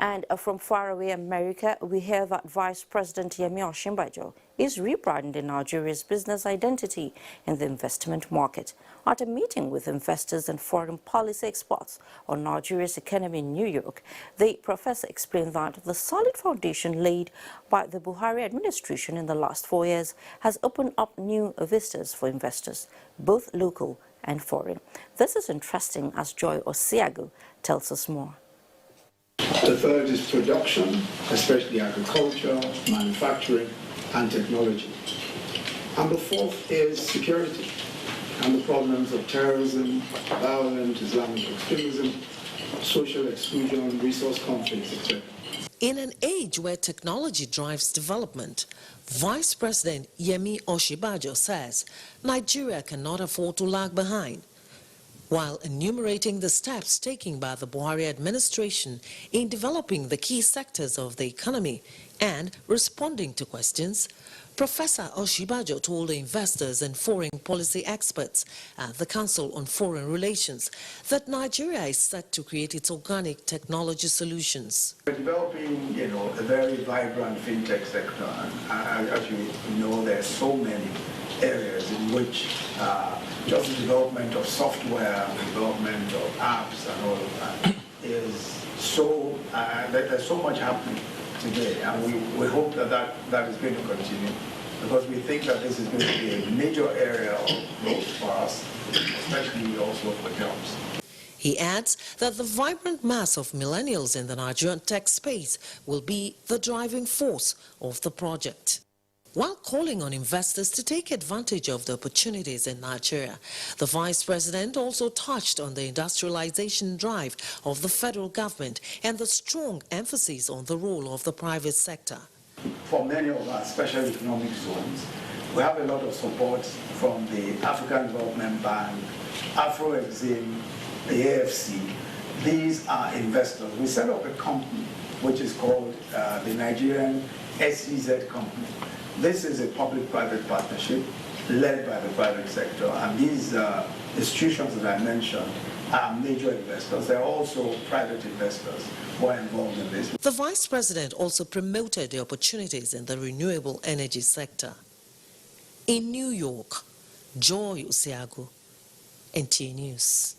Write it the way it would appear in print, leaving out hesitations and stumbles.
And from faraway America, we hear that Vice President Yemi Osibanjo is rebranding Nigeria's business identity in the investment market. At a meeting with investors and foreign policy experts on Nigeria's economy in New York, the professor explained that the solid foundation laid by the Buhari administration in the last 4 years has opened up new vistas for investors, both local and foreign. This is interesting, as Joy Osiago tells us more. The third is production, especially agriculture, manufacturing, and technology. And the fourth is security and the problems of terrorism, violent Islamic extremism, social exclusion, resource conflicts, etc. In an age where technology drives development, Vice President Yemi Osibanjo says Nigeria cannot afford to lag behind, while enumerating the steps taken by the Buhari administration in developing the key sectors of the economy and responding to questions. Professor Osibanjo told the investors and foreign policy experts at the Council on Foreign Relations that Nigeria is set to create its organic technology solutions. We're developing, a very vibrant fintech sector, and as you know, there are so many areas in which just the development of software, the development of apps and all of that is so, there's so much happening today, and we hope that is going to continue, because we think that this is going to be a major area of growth for us, especially also for jobs. He adds that the vibrant mass of millennials in the Nigerian tech space will be the driving force of the project. While calling on investors to take advantage of the opportunities in Nigeria, the Vice President also touched on the industrialization drive of the federal government and the strong emphasis on the role of the private sector. For many of our special economic zones, we have a lot of support from the African Development Bank, Afro-Exim, the AFC. These are investors. We set up a company which is called the Nigerian SEZ Company. This is a public-private partnership led by the private sector, and these institutions that I mentioned are major investors. They're also private investors who are involved in this. The Vice President also promoted the opportunities in the renewable energy sector. In New York, Joy Osiago, NTA News.